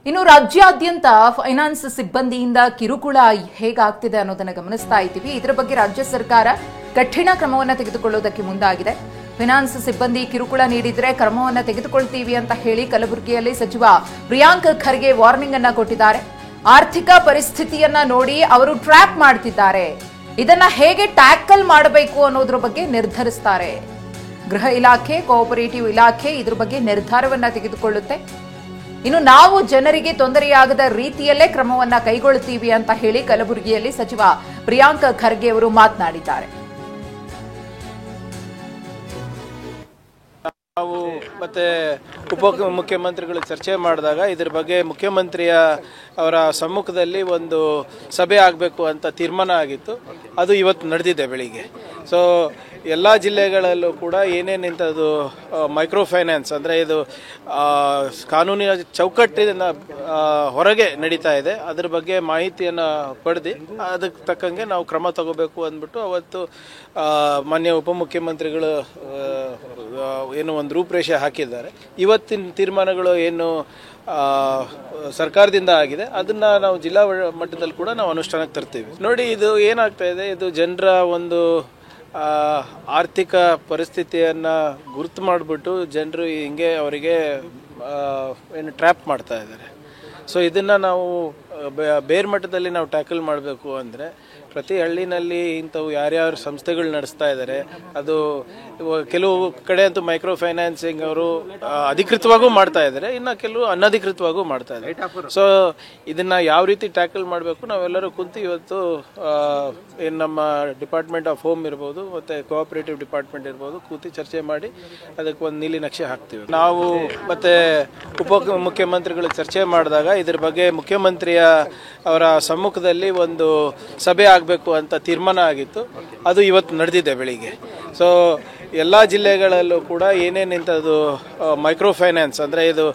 ಇನ್ನು ರಾಜ್ಯಾದ್ಯಂತ ಫೈನಾನ್ಸ್ ಸಿಬ್ಬಂದಿಯಿಂದ ಕಿರುಕುಳ ಹೇಗಾಗ್ತಿದೆ ಅನ್ನೋದನ್ನ ಗಮನಿಸ್ತಾ ಇದ್ದೀವಿ. ಇದರ ಬಗ್ಗೆ ರಾಜ್ಯ ಸರ್ಕಾರ ಕಠಿಣ ಕ್ರಮವನ್ನು ತೆಗೆದುಕೊಳ್ಳುವುದಕ್ಕೆ ಮುಂದಾಗಿದೆ. ಫೈನಾನ್ಸ್ ಸಿಬ್ಬಂದಿ ಕಿರುಕುಳ ನೀಡಿದ್ರೆ ಕ್ರಮವನ್ನು ತೆಗೆದುಕೊಳ್ತೀವಿ ಅಂತ ಹೇಳಿ ಕಲಬುರಗಿಯಲ್ಲಿ ಸಚಿವ ಪ್ರಿಯಾಂಕ್ ಖರ್ಗೆ ವಾರ್ನಿಂಗ್ ಅನ್ನ ಕೊಟ್ಟಿದ್ದಾರೆ. ಆರ್ಥಿಕ ಪರಿಸ್ಥಿತಿಯನ್ನ ನೋಡಿ ಅವರು ಟ್ರ್ಯಾಪ್ ಮಾಡ್ತಿದ್ದಾರೆ. ಇದನ್ನ ಹೇಗೆ ಟ್ಯಾಕಲ್ ಮಾಡಬೇಕು ಅನ್ನೋದ್ರ ಬಗ್ಗೆ ನಿರ್ಧರಿಸ್ತಾರೆ. ಗೃಹ ಇಲಾಖೆ, ಕೋಆಪರೇಟಿವ್ ಇಲಾಖೆ ಇದ್ರ ಬಗ್ಗೆ ನಿರ್ಧಾರವನ್ನ ತೆಗೆದುಕೊಳ್ಳುತ್ತೆ. ಇನ್ನು ನಾವು ಜನರಿಗೆ ತೊಂದರೆಯಾಗದ ರೀತಿಯಲ್ಲೇ ಕ್ರಮವನ್ನ ಕೈಗೊಳ್ಳುತ್ತೀವಿ ಅಂತ ಹೇಳಿ ಕಲಬುರಗಿಯಲ್ಲಿ ಸಚಿವ ಪ್ರಿಯಾಂಕ್ ಖರ್ಗೆ ಅವರು ಮಾತನಾಡಿದ್ದಾರೆ. ನಾವು ಮತ್ತೆ ಮುಖ್ಯಮಂತ್ರಿಗಳು ಚರ್ಚೆ ಮಾಡಿದಾಗ ಇದ್ರ ಬಗ್ಗೆ ಮುಖ್ಯಮಂತ್ರಿಯ ಅವರ ಸಮ್ಮುಖದಲ್ಲಿ ಒಂದು ಸಭೆ ಆಗಬೇಕು ಅಂತ ತೀರ್ಮಾನ ಆಗಿತ್ತು. ಅದು ಇವತ್ತು ನಡೆದಿದೆ ಬೆಳಿಗ್ಗೆ. ಸೊ ಎಲ್ಲ ಜಿಲ್ಲೆಗಳಲ್ಲೂ ಕೂಡ ಏನೇನಿಂಥದ್ದು ಮೈಕ್ರೋ ಫೈನಾನ್ಸ್ ಅಂದರೆ ಇದು ಕಾನೂನಿನ ಚೌಕಟ್ಟಿನ ಹೊರಗೆ ನಡೀತಾ ಇದೆ, ಅದ್ರ ಬಗ್ಗೆ ಮಾಹಿತಿಯನ್ನು ಪಡೆದು ಅದಕ್ಕೆ ತಕ್ಕಂಗೆ ನಾವು ಕ್ರಮ ತಗೋಬೇಕು ಅಂದ್ಬಿಟ್ಟು ಅವತ್ತು ಮಾನ್ಯ ಉಪಮುಖ್ಯಮಂತ್ರಿಗಳು ಏನು ಒಂದು ರೂಪರೇಷೆ ಹಾಕಿದ್ದಾರೆ. ಇವತ್ತಿನ ತೀರ್ಮಾನಗಳು ಏನು ಸರ್ಕಾರದಿಂದ ಆಗಿದೆ ಅದನ್ನ ನಾವು ಜಿಲ್ಲಾ ಮಟ್ಟದಲ್ಲಿ ಕೂಡ ನಾವು ಅನುಷ್ಠಾನಕ್ಕೆ ತರ್ತೀವಿ. ನೋಡಿ, ಇದು ಏನಾಗ್ತಾ ಇದೆ, ಇದು ಜನರ ಒಂದು ಆರ್ಥಿಕ ಪರಿಸ್ಥಿತಿಯನ್ನು ಗುರುತು ಮಾಡಿಬಿಟ್ಟು ಜನರು ಹಿಂಗೆ ಅವರಿಗೆ ಏನು ಟ್ರ್ಯಾಪ್ ಮಾಡ್ತಾ ಇದ್ದಾರೆ. ಸೊ ಇದನ್ನು ನಾವು ಬೇರೆ ಮಟ್ಟದಲ್ಲಿ ನಾವು ಟ್ಯಾಕಲ್ ಮಾಡಬೇಕು ಅಂದರೆ ಪ್ರತಿ ಹಳ್ಳಿನಲ್ಲಿ ಇಂಥವು ಯಾರ್ಯಾರು ಸಂಸ್ಥೆಗಳು ನಡೆಸ್ತಾ ಇದ್ದಾರೆ, ಅದು ಕೆಲವು ಕಡೆ ಅಂತೂ ಮೈಕ್ರೋ ಫೈನಾನ್ಸಿಂಗ್ ಅವರು ಅಧಿಕೃತವಾಗೂ ಮಾಡ್ತಾ ಇದ್ದಾರೆ, ಇನ್ನು ಕೆಲವು ಅನಧಿಕೃತವಾಗೂ ಮಾಡ್ತಾ ಇದ್ದಾರೆ. ಸೊ ಇದನ್ನು ಯಾವ ರೀತಿ ಟ್ಯಾಕಲ್ ಮಾಡಬೇಕು ನಾವೆಲ್ಲರೂ ಕುಂತು ಇವತ್ತು ಏನು ನಮ್ಮ ಡಿಪಾರ್ಟ್ಮೆಂಟ್ ಆಫ್ ಹೋಮ್ ಇರ್ಬೋದು ಮತ್ತು ಕೋಆಪರೇಟಿವ್ ಡಿಪಾರ್ಟ್ಮೆಂಟ್ ಇರ್ಬೋದು ಕೂತು ಚರ್ಚೆ ಮಾಡಿ ಅದಕ್ಕೆ ಒಂದು ನೀಲಿ ನಕ್ಷೆ ಹಾಕ್ತೀವಿ. ನಾವು ಮತ್ತು ಮುಖ್ಯಮಂತ್ರಿಗಳು ಚರ್ಚೆ ಮಾಡಿದಾಗ ಇದ್ರ ಬಗ್ಗೆ ಮುಖ್ಯಮಂತ್ರಿಯ ಅವರ ಸಮ್ಮುಖದಲ್ಲಿ ಒಂದು ಸಭೆ ಆಗಬೇಕು ಅಂತ ತೀರ್ಮಾನ ಆಗಿತ್ತು. ಅದು ಇವತ್ತು ನಡೆದಿದೆ ಬೆಳಿಗ್ಗೆ. ಸೊ ಎಲ್ಲ ಜಿಲ್ಲೆಗಳಲ್ಲೂ ಕೂಡ ಏನೇನಿಂಥದ್ದು ಮೈಕ್ರೋ ಫೈನಾನ್ಸ್ ಅಂದರೆ ಇದು